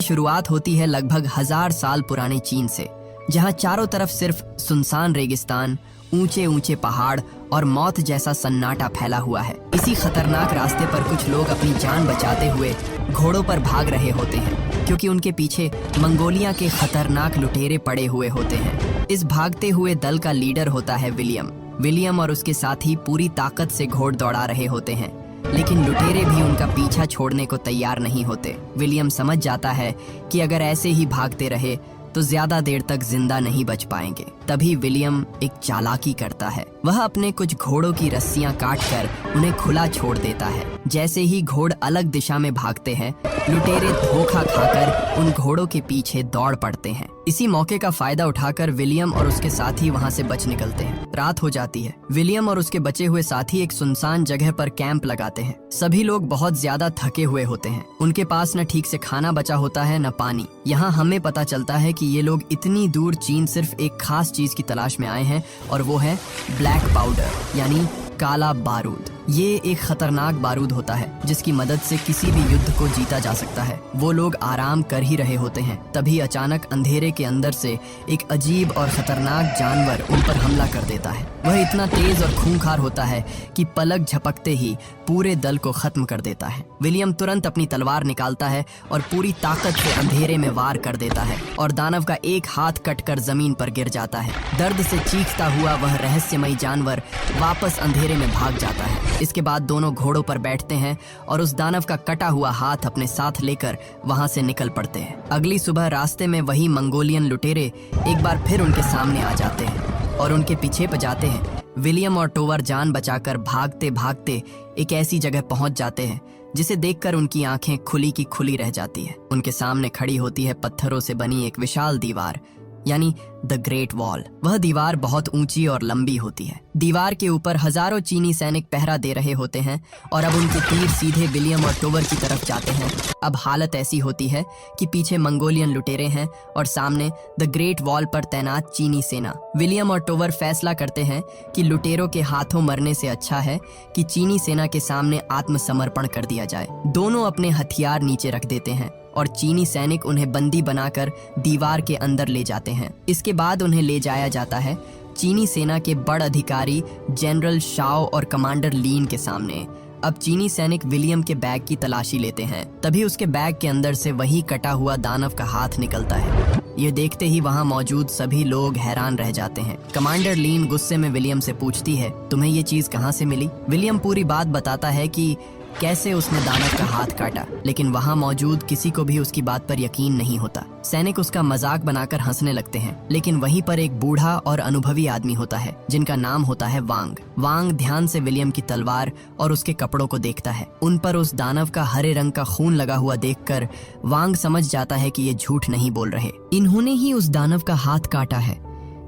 शुरुआत होती है लगभग 1000 साल पुराने चीन से, जहां चारों तरफ सिर्फ सुनसान रेगिस्तान, ऊंचे ऊंचे पहाड़ और मौत जैसा सन्नाटा फैला हुआ है। इसी खतरनाक रास्ते पर कुछ लोग अपनी जान बचाते हुए घोड़ों पर भाग रहे होते हैं, क्योंकि उनके पीछे मंगोलिया के खतरनाक लुटेरे पड़े हुए होते हैं। इस भागते हुए दल का लीडर होता है विलियम और उसके साथी पूरी ताकत से घोड़ दौड़ा रहे होते हैं, लेकिन लुटेरे भी उनका पीछा छोड़ने को तैयार नहीं होते। विलियम समझ जाता है कि अगर ऐसे ही भागते रहे तो ज्यादा देर तक जिंदा नहीं बच पाएंगे। तभी विलियम एक चालाकी करता है। वह अपने कुछ घोड़ों की रस्सियां काटकर उन्हें खुला छोड़ देता है। जैसे ही घोड़ अलग दिशा में भागते हैं, लुटेरे धोखा खाकर उन घोड़ों के पीछे दौड़ पड़ते हैं। इसी मौके का फायदा उठाकर विलियम और उसके साथी वहां से बच निकलते हैं। रात हो जाती है। विलियम और उसके बचे हुए साथी एक सुनसान जगह पर कैंप लगाते हैं। सभी लोग बहुत ज्यादा थके हुए होते हैं। उनके पास न ठीक से खाना बचा होता है न पानी। यहाँ हमें पता चलता है कि ये लोग इतनी दूर चीन सिर्फ एक खास चीज की तलाश में आए हैं, और वो है ब्लैक पाउडर यानी काला बारूद। ये एक खतरनाक बारूद होता है जिसकी मदद से किसी भी युद्ध को जीता जा सकता है। वो लोग आराम कर ही रहे होते हैं, तभी अचानक अंधेरे के अंदर से एक अजीब और खतरनाक जानवर उन पर हमला कर देता है। वह इतना तेज और खूंखार होता है कि पलक झपकते ही पूरे दल को खत्म कर देता है। विलियम तुरंत अपनी तलवार निकालता है और पूरी ताकत से अंधेरे में वार कर देता है, और दानव का एक हाथ कटकर जमीन पर गिर जाता है। दर्द से चीखता हुआ वह रहस्यमयी जानवर वापस अंधेरे में भाग जाता है। इसके बाद दोनों घोड़ों पर बैठते हैं और उस दानव का कटा हुआ हाथ अपने साथ लेकर वहां से निकल पड़ते हैं। अगली सुबह रास्ते में वही मंगोलियन लुटेरे एक बार फिर उनके सामने आ जाते हैं और उनके पीछे जाते हैं। विलियम और टोवर जान बचाकर भागते भागते एक ऐसी जगह पहुंच जाते हैं जिसे देखकर उनकी आंखें खुली की खुली रह जाती है। उनके सामने खड़ी होती है पत्थरों से बनी एक विशाल दीवार, यानी द ग्रेट वॉल। वह दीवार बहुत ऊंची और लंबी होती है। दीवार के ऊपर हजारों चीनी सैनिक पहरा दे रहे होते हैं और अब उनके तीर सीधे विलियम और टोवर की तरफ जाते हैं। अब हालत ऐसी होती है कि पीछे मंगोलियन लुटेरे हैं और सामने द ग्रेट वॉल पर तैनात चीनी सेना। विलियम और टोवर फैसला करते हैं कि लुटेरों के हाथों मरने से अच्छा है कि चीनी सेना के सामने आत्मसमर्पण कर दिया जाए। दोनों अपने हथियार नीचे रख देते हैं और चीनी सैनिक उन्हें बंदी बनाकर दीवार के अंदर ले जाते हैं। इसके बाद उन्हें ले जाया जाता है चीनी सेना के बड़ अधिकारी जनरल शाओ और कमांडर लीन के सामने। अब चीनी सैनिक विलियम के बैग की तलाशी लेते हैं। तभी उसके बैग के अंदर से वही कटा हुआ दानव का हाथ निकलता है। ये देखते ही वहां मौजूद सभी लोग हैरान रह जाते हैं। कमांडर लीन गुस्से में विलियम से पूछती है, तुम्हें ये चीज कहाँ से मिली? विलियम पूरी बात बताता है कि कैसे उसने दानव का हाथ काटा, लेकिन वहां मौजूद किसी को भी उसकी बात पर यकीन नहीं होता। सैनिक उसका मजाक बनाकर हंसने लगते हैं, लेकिन वहीं पर एक बूढ़ा और अनुभवी आदमी होता है जिनका नाम होता है वांग ध्यान से विलियम की तलवार और उसके कपड़ों को देखता है। उन पर उस दानव का हरे रंग का खून लगा हुआ देखकर वांग समझ जाता है कि ये झूठ नहीं बोल रहे, इन्होंने ही उस दानव का हाथ काटा है।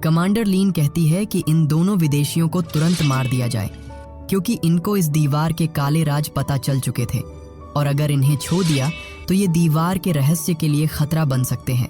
कमांडर लीन कहती है कि इन दोनों विदेशियों को तुरंत मार दिया जाए, क्योंकि इनको इस दीवार के काले राज पता चल चुके थे, और अगर इन्हें छोड़ दिया तो ये दीवार के रहस्य के लिए खतरा बन सकते हैं।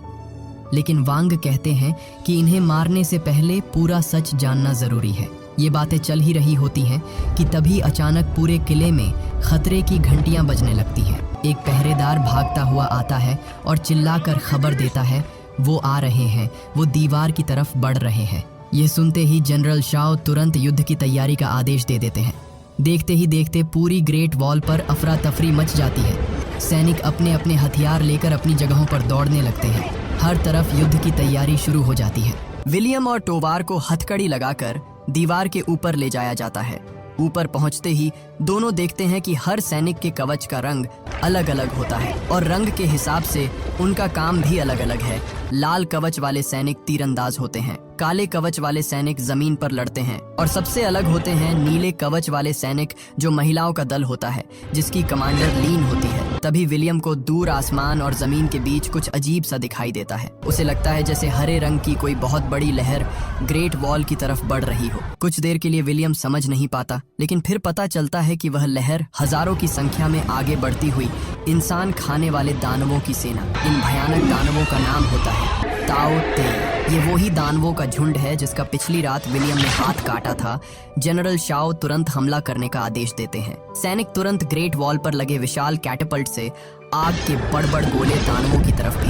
लेकिन वांग कहते हैं कि इन्हें मारने से पहले पूरा सच जानना जरूरी है। ये बातें चल ही रही होती हैं कि तभी अचानक पूरे किले में खतरे की घंटियां बजने लगती हैं। एक पहरेदार भागता हुआ आता है और चिल्लाकर खबर देता है, वो आ रहे हैं, वो दीवार की तरफ बढ़ रहे हैं। यह सुनते ही जनरल शाओ तुरंत युद्ध की तैयारी का आदेश दे देते हैं। देखते ही देखते पूरी ग्रेट वॉल पर अफरा तफरी मच जाती है। सैनिक अपने अपने हथियार लेकर अपनी जगहों पर दौड़ने लगते हैं। हर तरफ युद्ध की तैयारी शुरू हो जाती है। विलियम और टोवार को हथकड़ी लगाकर दीवार के ऊपर ले जाया जाता है। ऊपर पहुंचते ही दोनों देखते हैं कि हर सैनिक के कवच का रंग अलग अलग होता है और रंग के हिसाब से उनका काम भी अलग अलग है। लाल कवच वाले सैनिक तीरंदाज होते हैं, काले कवच वाले सैनिक जमीन पर लड़ते हैं, और सबसे अलग होते हैं नीले कवच वाले सैनिक जो महिलाओं का दल होता है जिसकी कमांडर लीन होती है। तभी विलियम को दूर आसमान और जमीन के बीच कुछ अजीब सा दिखाई देता है। उसे लगता है जैसे हरे रंग की कोई बहुत बड़ी लहर ग्रेट वॉल की तरफ बढ़ रही हो। कुछ देर के लिए विलियम समझ नहीं पाता, लेकिन फिर पता चलता है कि वह लहर हजारों की संख्या में आगे बढ़ती हुई इंसान खाने वाले दानवों की सेना। इन भयानक दानवों का नाम होता है ताओ ते। ये वही दानवों का झुंड है जिसका पिछली रात विलियम ने हाथ काटा था। जनरल शाओ तुरंत हमला करने का आदेश देते हैं। सैनिक तुरंत ग्रेट वॉल पर लगे विशाल कैटपल्ट से आग के बड़ बड़ गोले दानवों की तरफ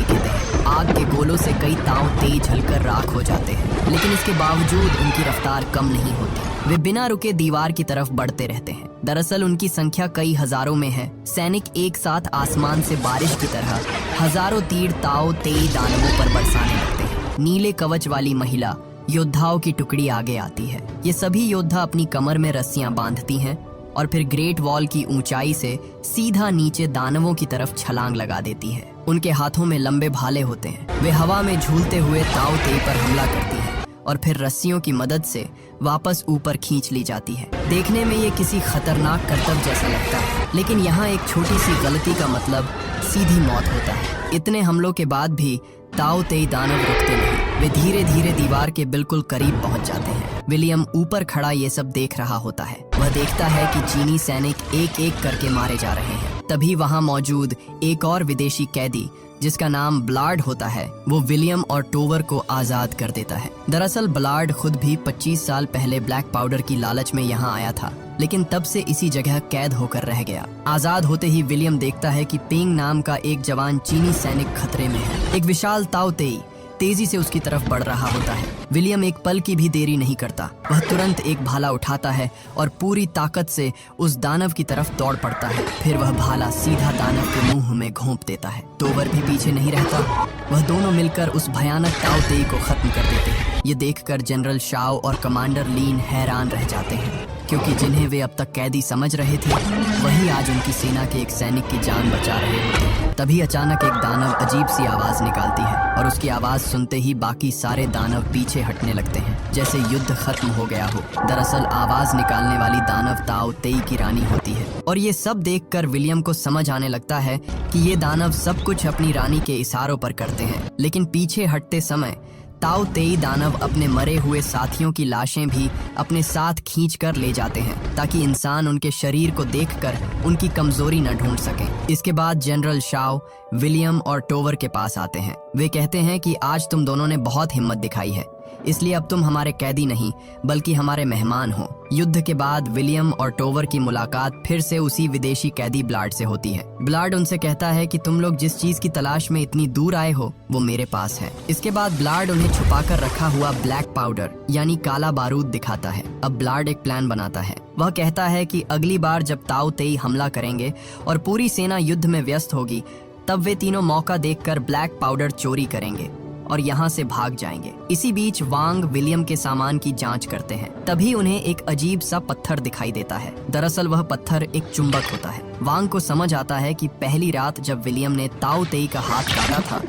हमलों से कई ताव तेज जलकर राख हो जाते हैं, लेकिन इसके बावजूद उनकी रफ्तार कम नहीं होती। वे बिना रुके दीवार की तरफ बढ़ते रहते हैं। दरअसल उनकी संख्या कई हजारों में है। सैनिक एक साथ आसमान से बारिश की तरह हजारों तीर ताव तेई दानवों पर बरसाने लगते हैं। नीले कवच वाली महिला योद्धाओं की टुकड़ी आगे आती है। ये सभी योद्धा अपनी कमर में रस्सियां बांधती हैं और फिर ग्रेट वॉल की ऊंचाई से सीधा नीचे दानवों की तरफ छलांग लगा देती है। उनके हाथों में लंबे भाले होते हैं। वे हवा में झूलते हुए ताव तेई पर हमला करती है और फिर रस्सियों की मदद से वापस ऊपर खींच ली जाती है। देखने में ये किसी खतरनाक करतब जैसा लगता है, लेकिन यहाँ एक छोटी सी गलती का मतलब सीधी मौत होता है। इतने हमलों के बाद भी ताव तेई दानव रुकते नहीं। वे धीरे धीरे दीवार के बिल्कुल करीब पहुंच जाते हैं। विलियम ऊपर खड़ा ये सब देख रहा होता है। वह देखता है कि चीनी सैनिक एक एक करके मारे जा रहे हैं। तभी वहां मौजूद एक और विदेशी कैदी जिसका नाम ब्लाड होता है, वो विलियम और टोवर को आजाद कर देता है। दरअसल ब्लाड खुद भी 25 साल पहले ब्लैक पाउडर की लालच में यहाँ आया था, लेकिन तब से इसी जगह कैद होकर रह गया। आजाद होते ही विलियम देखता है कि पिंग नाम का एक जवान चीनी सैनिक खतरे में है। एक विशाल ताव तेई तेजी से उसकी तरफ बढ़ रहा होता है। विलियम एक पल की भी देरी नहीं करता। वह तुरंत एक भाला उठाता है और पूरी ताकत से उस दानव की तरफ दौड़ पड़ता है। फिर वह भाला सीधा दानव के मुंह में घोंप देता है। टोवर भी पीछे नहीं रहता। वह दोनों मिलकर उस भयानक ताव तेई को खत्म कर देते हैं। ये देखकर जनरल शाओ और कमांडर लीन हैरान रह जाते हैं, क्योंकि जिन्हें वे अब तक कैदी समझ रहे थे, वही आज उनकी सेना के एक सैनिक की जान बचा रहे होते हैं। तभी अचानक एक दानव अजीब सी आवाज निकालती है और उसकी आवाज सुनते ही बाकी सारे दानव पीछे हटने लगते हैं, जैसे युद्ध खत्म हो गया हो। दरअसल आवाज निकालने वाली दानव ताव तेई की रानी होती है और ये सब देखकर विलियम को समझ आने लगता है कि ये दानव सब कुछ अपनी रानी के इशारों पर करते हैं। लेकिन पीछे हटते समय ताव तेई दानव अपने मरे हुए साथियों की लाशें भी अपने साथ खींच कर ले जाते हैं, ताकि इंसान उनके शरीर को देखकर उनकी कमजोरी न ढूंढ सके। इसके बाद जनरल शाओ विलियम और टोवर के पास आते हैं। वे कहते हैं कि आज तुम दोनों ने बहुत हिम्मत दिखाई है, इसलिए अब तुम हमारे कैदी नहीं बल्कि हमारे मेहमान हो। युद्ध के बाद विलियम और टोवर की मुलाकात फिर से उसी विदेशी कैदी ब्लाड से होती है। ब्लाड उनसे कहता है कि तुम लोग जिस चीज की तलाश में इतनी दूर आए हो वो मेरे पास है। इसके बाद ब्लाड उन्हें छुपाकर रखा हुआ ब्लैक पाउडर यानी काला बारूद दिखाता है। अब ब्लाड एक प्लान बनाता है। वह कहता है कि अगली बार जब ताव तेई हमला करेंगे और पूरी सेना युद्ध में व्यस्त होगी, तब वे तीनों मौका देखकर ब्लैक पाउडर चोरी करेंगे और यहाँ से भाग जाएंगे। इसी बीच वांग विलियम के सामान की जांच करते हैं। तभी उन्हें एक अजीब सा पत्थर दिखाई देता है। दरअसल वह पत्थर एक चुंबक होता है। वांग को समझ आता है कि पहली रात जब विलियम ने ताव तेई का हाथ काटा था,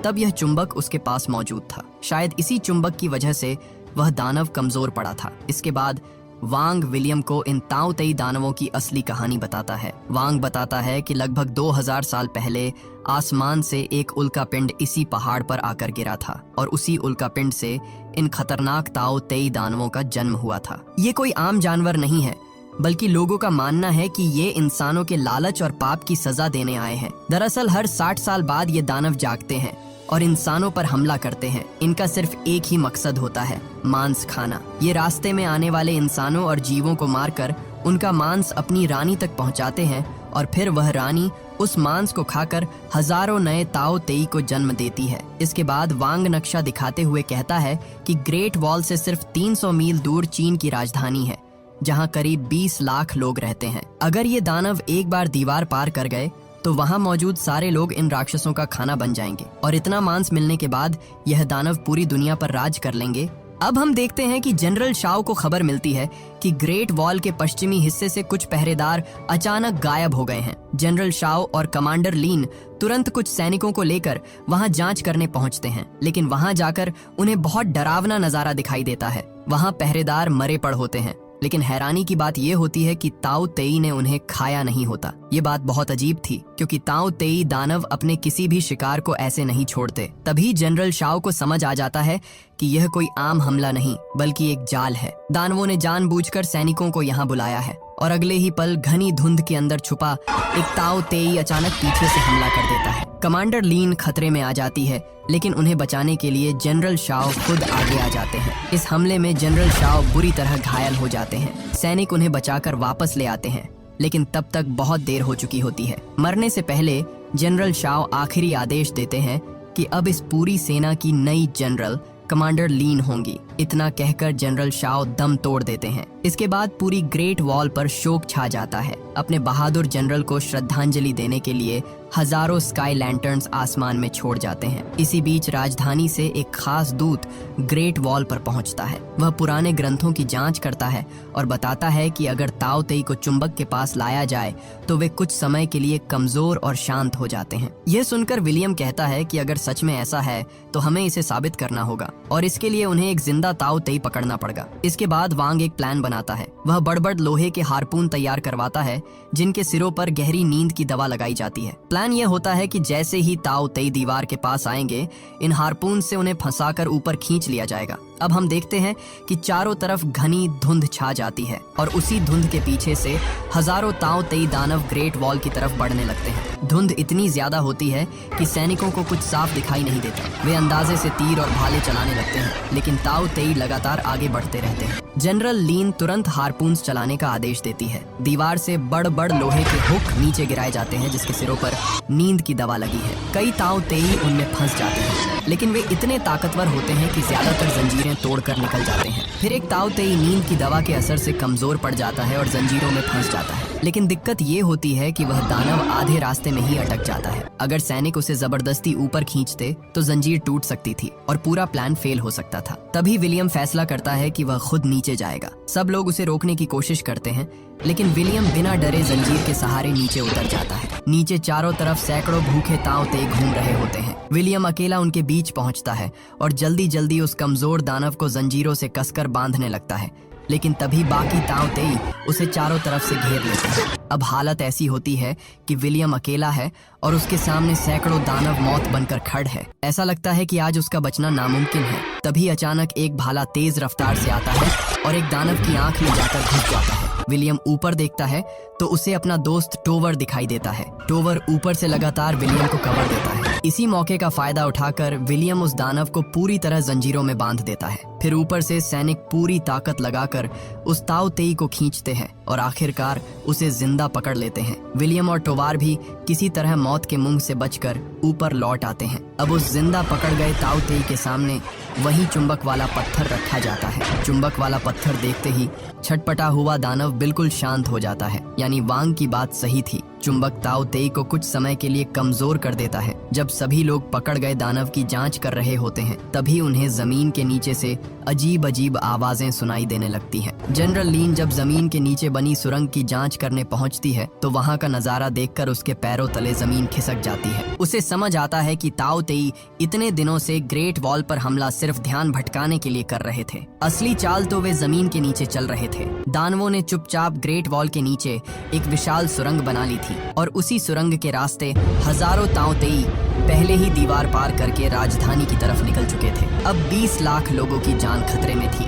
तब यह चुंबक उसके पास मौजूद था। शायद इसी चुंबक की वजह से वह दानव कमजोर पड़ा था। इसके बाद वांग विलियम को इन ताव तेई दानवों की असली कहानी बताता है। वांग बताता है कि लगभग 2000 साल पहले आसमान से एक उल्कापिंड इसी पहाड़ पर आकर गिरा था और उसी उल्कापिंड से इन खतरनाक ताव तेई दानवों का जन्म हुआ था। ये कोई आम जानवर नहीं है, बल्कि लोगों का मानना है कि ये इंसानों के लालच और पाप की सजा देने आए हैं। दरअसल हर 60 साल बाद ये दानव जागते हैं और इंसानों पर हमला करते हैं। इनका सिर्फ एक ही मकसद होता है, मांस खाना। ये रास्ते में आने वाले इंसानों और जीवों को मारकर उनका मांस अपनी रानी तक पहुंचाते हैं और फिर वह रानी उस मांस को खाकर हजारों नए ताव तेई को जन्म देती है। इसके बाद वांग नक्शा दिखाते हुए कहता है कि ग्रेट वॉल से सिर्फ 300 मील दूर चीन की राजधानी है, जहां करीब 20 लाख लोग रहते हैं। अगर ये दानव एक बार दीवार पार कर गए तो वहां मौजूद सारे लोग इन राक्षसों का खाना बन जाएंगे और इतना मांस मिलने के बाद यह दानव पूरी दुनिया पर राज कर लेंगे। अब हम देखते हैं कि जनरल शाओ को खबर मिलती है कि ग्रेट वॉल के पश्चिमी हिस्से से कुछ पहरेदार अचानक गायब हो गए हैं। जनरल शाओ और कमांडर लीन तुरंत कुछ सैनिकों को लेकर वहां जांच करने पहुंचते हैं, लेकिन वहां जाकर उन्हें बहुत डरावना नजारा दिखाई देता है। वहां पहरेदार मरे पड़ होते हैं, लेकिन हैरानी की बात यह होती है कि ताव तेई ने उन्हें खाया नहीं होता। ये बात बहुत अजीब थी, क्योंकि ताव तेई दानव अपने किसी भी शिकार को ऐसे नहीं छोड़ते। तभी जनरल शाओ को समझ आ जाता है कि यह कोई आम हमला नहीं बल्कि एक जाल है। दानवों ने जानबूझकर सैनिकों को यहाँ बुलाया है और अगले ही पल घनी धुंध के अंदर छुपा एक ताव तेई अचानक पीछे से हमला कर देता है। कमांडर लीन खतरे में आ जाती है, लेकिन उन्हें बचाने के लिए जनरल शाओ खुद आगे आ जाते हैं। इस हमले में जनरल शाओ बुरी तरह घायल हो जाते हैं। सैनिक उन्हें बचाकर वापस ले आते हैं, लेकिन तब तक बहुत देर हो चुकी होती है। मरने से पहले जनरल शाओ आखिरी आदेश देते हैं कि अब इस पूरी सेना की नई जनरल कमांडर लीन होंगी। इतना कहकर जनरल शाओ दम तोड़ देते हैं। इसके बाद पूरी ग्रेट वॉल पर शोक छा जाता है। अपने बहादुर जनरल को श्रद्धांजलि देने के लिए हजारों स्काई लैंटर्न्स आसमान में छोड़ जाते हैं। इसी बीच राजधानी से एक खास दूत ग्रेट वॉल पर पहुंचता है। वह पुराने ग्रंथों की जांच करता है और बताता है कि अगर ताओ तेई को चुंबक के पास लाया जाए तो वे कुछ समय के लिए कमजोर और शांत हो जाते हैं। यह सुनकर विलियम कहता है कि अगर सच में ऐसा है तो हमें इसे साबित करना होगा और इसके लिए उन्हें एक जिंदा ताओ तेई पकड़ना पड़ेगा। इसके बाद वांग एक प्लान बनाता है। वह बड़-बड़ लोहे के हार्पून तैयार करवाता है जिनके सिरों पर गहरी नींद की दवा लगाई जाती है। प्लान यह होता है कि जैसे ही ताओ तेई दीवार के पास आएंगे, इन हार्पून से उन्हें फंसाकर ऊपर खींच लिया जाएगा। अब हम देखते हैं कि चारों तरफ घनी धुंध छा जाती है और उसी धुंध के पीछे से हजारों ताओ तेई दानव ग्रेट वॉल की तरफ बढ़ने लगते हैं। धुंध इतनी ज्यादा होती है कि सैनिकों को कुछ साफ दिखाई नहीं देता। वे अंदाजे से तीर और भाले चलाने लगते हैं, लेकिन ताओ तेई लगातार आगे बढ़ते रहते हैं। जनरल लीन तुरंत हार्पून्स चलाने का आदेश देती है। दीवार से बड़-बड़ लोहे के हुक नीचे गिराए जाते हैं जिसके सिरों पर नींद की दवा लगी है। कई ताओ तेई उनमें फंस जाते हैं, लेकिन वे इतने ताकतवर होते हैं कि ज्यादातर जंजीरें तोड़कर निकल जाते हैं। फिर एक ताओ तेई नींद की दवा के असर से कमजोर पड़ जाता है और जंजीरों में फंस जाता है। लेकिन दिक्कत ये होती है कि वह दानव आधे रास्ते में ही अटक जाता है। अगर सैनिक उसे जबरदस्ती ऊपर खींचते तो जंजीर टूट सकती थी और पूरा प्लान फेल हो सकता था। तभी विलियम फैसला करता है कि वह खुद नीचे जाएगा। सब लोग उसे रोकने की कोशिश करते हैं, लेकिन विलियम बिना डरे जंजीर के सहारे नीचे उतर जाता है। नीचे चारों तरफ सैकड़ों भूखे ताओ तेई घूम रहे होते हैं। विलियम अकेला उनके बीच पहुंचता है और जल्दी जल्दी उस कमजोर दानव को जंजीरों से कसकर बांधने लगता है। लेकिन तभी बाकी ताओ तेई उसे चारों तरफ से घेर लेते हैं। अब हालत ऐसी होती है कि विलियम अकेला है और उसके सामने सैकड़ों दानव मौत बनकर खड़े हैं। ऐसा लगता है कि आज उसका बचना नामुमकिन है। तभी अचानक एक भाला तेज रफ्तार से आता है और एक दानव की आंख में जाकर घुस जाता है। विलियम ऊपर देखता है तो उसे अपना दोस्त टोवर दिखाई देता है। टोवर ऊपर से लगातार विलियम को कवर देता है। इसी मौके का फायदा उठाकर विलियम उस दानव को पूरी तरह जंजीरों में बांध देता है। फिर ऊपर से सैनिक पूरी ताकत लगाकर उस ताओ तेई को खींचते हैं और आखिरकार उसे जिंदा पकड़ लेते हैं। विलियम और टोवार भी किसी तरह मौत के मुंह से बचकर ऊपर लौट आते हैं। अब उस जिंदा पकड़ गए ताओ तेई के सामने वही चुंबक वाला पत्थर रखा जाता है। चुंबक वाला पत्थर देखते ही छटपटा हुआ दानव बिल्कुल शांत हो जाता है। यानी वांग की बात सही थी, चुंबक ताओ तेई को कुछ समय के लिए कमजोर कर देता है। जब सभी लोग पकड़ गए दानव की जांच कर रहे होते हैं, तभी उन्हें जमीन के नीचे से अजीब अजीब आवाजें सुनाई देने लगती हैं। जनरल लीन जब जमीन के नीचे बनी सुरंग की जांच करने पहुंचती है तो वहां का नजारा देखकर उसके पैरों तले जमीन खिसक जाती है। उसे समझ आता है कि ताओ तेई इतने दिनों से ग्रेट वॉल पर हमला सिर्फ ध्यान भटकाने के लिए कर रहे थे। असली चाल तो वे जमीन के नीचे चल रहे थे। दानवों ने चुपचाप ग्रेट वॉल के नीचे एक विशाल सुरंग बना ली थी और उसी सुरंग के रास्ते हजारों ताओ तेई पहले ही दीवार पार करके राजधानी की तरफ निकल चुके थे। अब 20 लाख लोगों की जान खतरे में थी,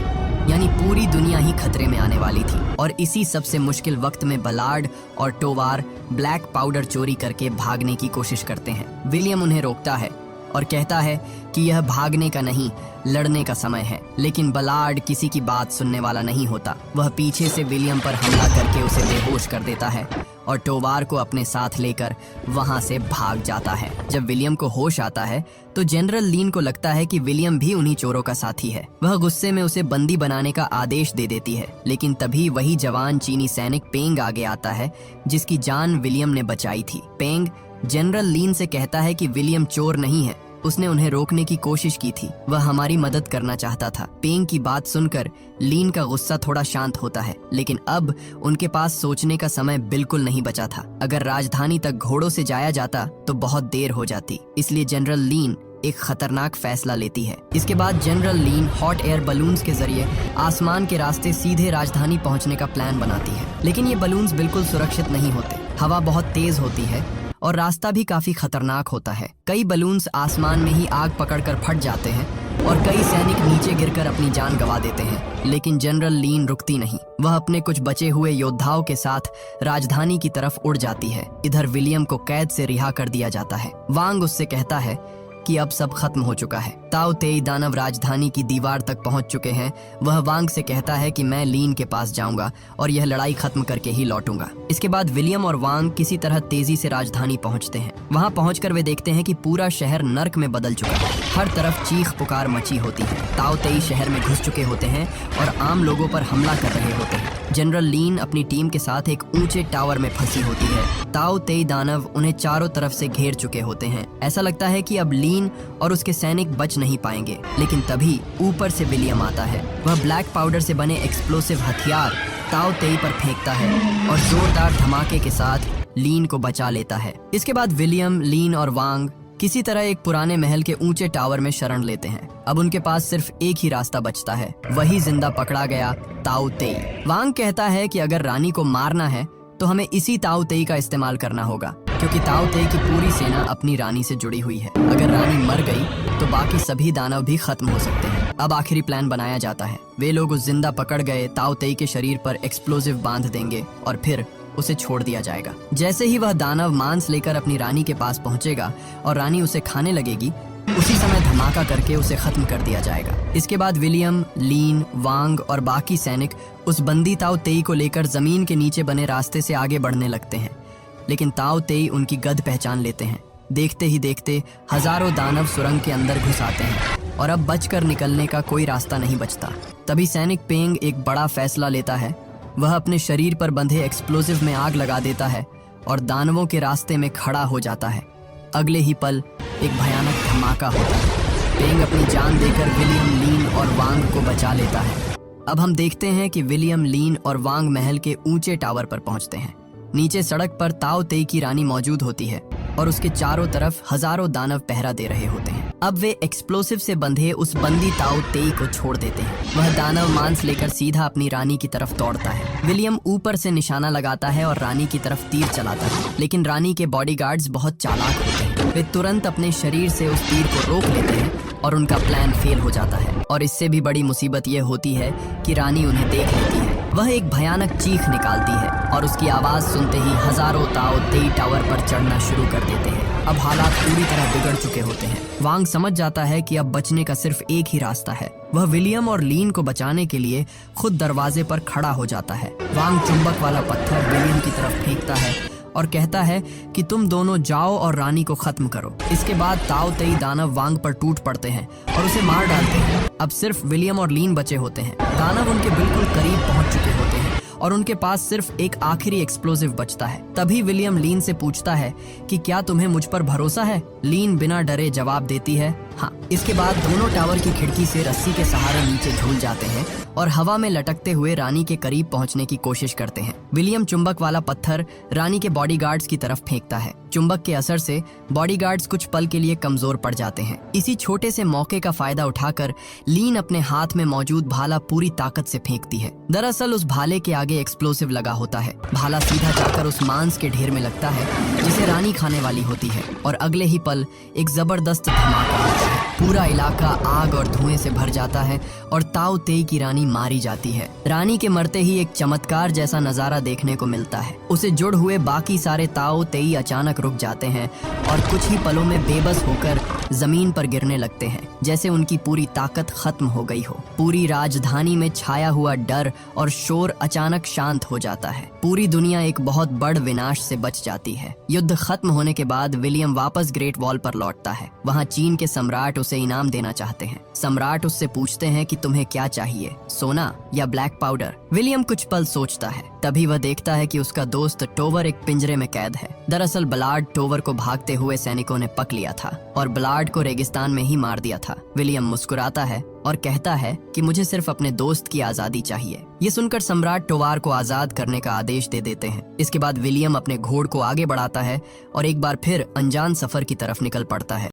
यानी पूरी दुनिया ही खतरे में आने वाली थी। और इसी सबसे मुश्किल वक्त में बलार्ड और टोवार ब्लैक पाउडर चोरी करके भागने की कोशिश करते हैं। विलियम उन्हें रोकता है और कहता है कि यह भागने का नहीं, लड़ने का समय है। लेकिन बलार्ड किसी की बात सुनने वाला नहीं होता। वह पीछे से विलियम पर हमला करके उसे बेहोश कर देता है और टोवार को अपने साथ लेकर वहां से भाग जाता है। जब विलियम को होश आता है तो जनरल लीन को लगता है कि विलियम भी उन्हीं चोरों का साथी है। वह गुस्से में उसे बंदी बनाने का आदेश दे देती है। लेकिन तभी वही जवान चीनी सैनिक पेंग आगे आता है जिसकी जान विलियम ने बचाई थी। पेंग जनरल लीन से कहता है कि विलियम चोर नहीं है, उसने उन्हें रोकने की कोशिश की थी, वह हमारी मदद करना चाहता था। पेंग की बात सुनकर लीन का गुस्सा थोड़ा शांत होता है, लेकिन अब उनके पास सोचने का समय बिल्कुल नहीं बचा था। अगर राजधानी तक घोड़ों से जाया जाता तो बहुत देर हो जाती, इसलिए जनरल लीन एक खतरनाक फैसला लेती है। इसके बाद जनरल लीन हॉट एयर बलून्स के जरिए आसमान के रास्ते सीधे राजधानी पहुंचने का प्लान बनाती है। लेकिन ये बलून्स बिल्कुल सुरक्षित नहीं होते। हवा बहुत तेज होती है और रास्ता भी काफी खतरनाक होता है। कई बलून्स आसमान में ही आग पकड़कर फट जाते हैं और कई सैनिक नीचे गिरकर अपनी जान गंवा देते हैं। लेकिन जनरल लीन रुकती नहीं। वह अपने कुछ बचे हुए योद्धाओं के साथ राजधानी की तरफ उड़ जाती है। इधर विलियम को कैद से रिहा कर दिया जाता है। वांग उससे कहता है कि अब सब खत्म हो चुका है। ताओ तेई दानव राजधानी की दीवार तक पहुंच चुके हैं। वह वांग से कहता है कि मैं लीन के पास जाऊंगा और यह लड़ाई खत्म करके ही लौटूंगा। इसके बाद विलियम और वांग किसी तरह तेजी से राजधानी पहुंचते हैं। वहां पहुंचकर वे देखते हैं कि पूरा शहर नर्क में बदल चुका है। हर तरफ चीख पुकार मची होती है। ताओ तेई शहर में घुस चुके होते हैं और आम लोगों पर हमला कर रहे होते हैं। जनरल लीन अपनी टीम के साथ एक ऊंचे टावर में फंसी होती है। ताओ तेई दानव उन्हें चारों तरफ से घेर चुके होते हैं। ऐसा लगता है कि अब लीन और उसके सैनिक बच नहीं पाएंगे, लेकिन तभी ऊपर से विलियम आता है। वह ब्लैक पाउडर से बने एक्सप्लोसिव हथियार ताओ तेई पर फेंकता है और जोरदार धमाके के साथ लीन को बचा लेता है। इसके बाद विलियम, लीन और वांग किसी तरह एक पुराने महल के ऊंचे टावर में शरण लेते हैं। अब उनके पास सिर्फ एक ही रास्ता बचता है, वही जिंदा पकड़ा गया ताओ तेई। वांग कहता है कि अगर रानी को मारना है तो हमें इसी ताओ तेई का इस्तेमाल करना होगा, क्योंकि ताओ तेई की पूरी सेना अपनी रानी से जुड़ी हुई है। अगर रानी मर गई तो बाकी सभी दानव भी खत्म हो सकते हैं। अब आखिरी प्लान बनाया जाता है। वे लोग उस जिंदा पकड़ गए ताओ तेई के शरीर पर एक्सप्लोजिव बांध देंगे और फिर उसे छोड़ दिया जाएगा। जैसे ही वह दानव मांस लेकर अपनी रानी के पास पहुंचेगा और रानी उसे खाने लगेगी, उसी समय धमाका करके उसे खत्म कर दिया जाएगा। इसके बाद विलियम, लीन, वांग और बाकी सैनिक उस बंदी ताओ तेई को लेकर जमीन के नीचे बने रास्ते से आगे बढ़ने लगते हैं, लेकिन ताओ तेई उनकी गद पहचान लेते हैं। देखते ही देखते हजारों दानव सुरंग के अंदर घुस आते हैं और अब बचकर निकलने का कोई रास्ता नहीं बचता। तभी सैनिक पेंग एक बड़ा फैसला लेता है। वह अपने शरीर पर बंधे एक्सप्लोजिव में आग लगा देता है और दानवों के रास्ते में खड़ा हो जाता है। अगले ही पल एक भयानक धमाका होता है। पेंग अपनी जान देकर विलियम, लीन और वांग को बचा लेता है। अब हम देखते हैं कि विलियम, लीन और वांग महल के ऊंचे टावर पर पहुंचते हैं। नीचे सड़क पर ताओ तेई की रानी मौजूद होती है और उसके चारों तरफ हजारों दानव पहरा दे रहे होते हैं। अब वे एक्सप्लोसिव से बंधे उस बंदी ताओ तेई को छोड़ देते हैं। वह दानव मांस लेकर सीधा अपनी रानी की तरफ दौड़ता है। विलियम ऊपर से निशाना लगाता है और रानी की तरफ तीर चलाता है, लेकिन रानी के बॉडीगार्ड्स बहुत चालाक होते हैं। वे तुरंत अपने शरीर से उस तीर को रोक लेते हैं और उनका प्लान फेल हो जाता है। और इससे भी बड़ी मुसीबत ये होती है कि रानी उन्हें देख लेती है। वह एक भयानक चीख निकालती है और उसकी आवाज सुनते ही हजारों ताओ तेई टावर पर चढ़ना शुरू कर देते हैं। अब हालात पूरी तरह बिगड़ चुके होते हैं। वांग समझ जाता है कि अब बचने का सिर्फ एक ही रास्ता है। वह विलियम और लीन को बचाने के लिए खुद दरवाजे पर खड़ा हो जाता है। वांग चुंबक वाला पत्थर विलियम की तरफ फेंकता है और कहता है कि तुम दोनों जाओ और रानी को खत्म करो। इसके बाद ताओ तेई दानव वांग पर टूट पड़ते हैं और उसे मार डालते हैं। अब सिर्फ विलियम और लीन बचे होते हैं। दानव उनके बिल्कुल करीब पहुंच चुके होते हैं और उनके पास सिर्फ एक आखिरी एक्सप्लोजिव बचता है। तभी विलियम लीन से पूछता है कि क्या तुम्हें मुझ पर भरोसा है? लीन बिना डरे जवाब देती है हाँ। इसके बाद दोनों टावर की खिड़की से रस्सी के सहारे नीचे झूल जाते हैं और हवा में लटकते हुए रानी के करीब पहुंचने की कोशिश करते हैं। विलियम चुंबक वाला पत्थर रानी के बॉडीगार्ड्स की तरफ फेंकता है। चुंबक के असर से बॉडीगार्ड्स कुछ पल के लिए कमजोर पड़ जाते हैं। इसी छोटे से मौके का फायदा उठाकर लीन अपने हाथ में मौजूद भाला पूरी ताकत से फेंकती है। दरअसल उस भाले के आगे एक्सप्लोसिव लगा होता है। भाला सीधा जाकर उस मांस के ढेर में लगता है जिसे रानी खाने वाली होती है और अगले ही पल एक जबरदस्त धमाका होता है। पूरा इलाका आग और धुएं से भर जाता है और ताओ तेई की रानी मारी जाती है। रानी के मरते ही एक चमत्कार जैसा नजारा देखने को मिलता है। उसे जुड़ हुए बाकी सारे ताओ तेई अचानक रुक जाते हैं और कुछ ही पलों में बेबस होकर जमीन पर गिरने लगते हैं, जैसे उनकी पूरी ताकत खत्म हो गई हो। पूरी राजधानी में छाया हुआ डर और शोर अचानक शांत हो जाता है। पूरी दुनिया एक बहुत बड़ विनाश से बच जाती है। युद्ध खत्म होने के बाद विलियम वापस ग्रेट वॉल पर लौटता है। वहाँ चीन के सम्राट उसे इनाम देना चाहते हैं। सम्राट उससे पूछते हैं कि तुम्हें क्या चाहिए, सोना या ब्लैक पाउडर? विलियम कुछ पल सोचता है। तभी वह देखता है कि उसका दोस्त टोवर एक पिंजरे में कैद है। दरअसल बलाड टोवर को भागते हुए सैनिकों ने पक लिया था और बलाड को रेगिस्तान में ही मार दिया था। विलियम मुस्कुराता है और कहता है कि मुझे सिर्फ अपने दोस्त की आजादी चाहिए। ये सुनकर सम्राट टोवार को आजाद करने का आदेश दे देते हैं। इसके बाद विलियम अपने घोड़ को आगे बढ़ाता है और एक बार फिर अनजान सफर की तरफ निकल पड़ता है।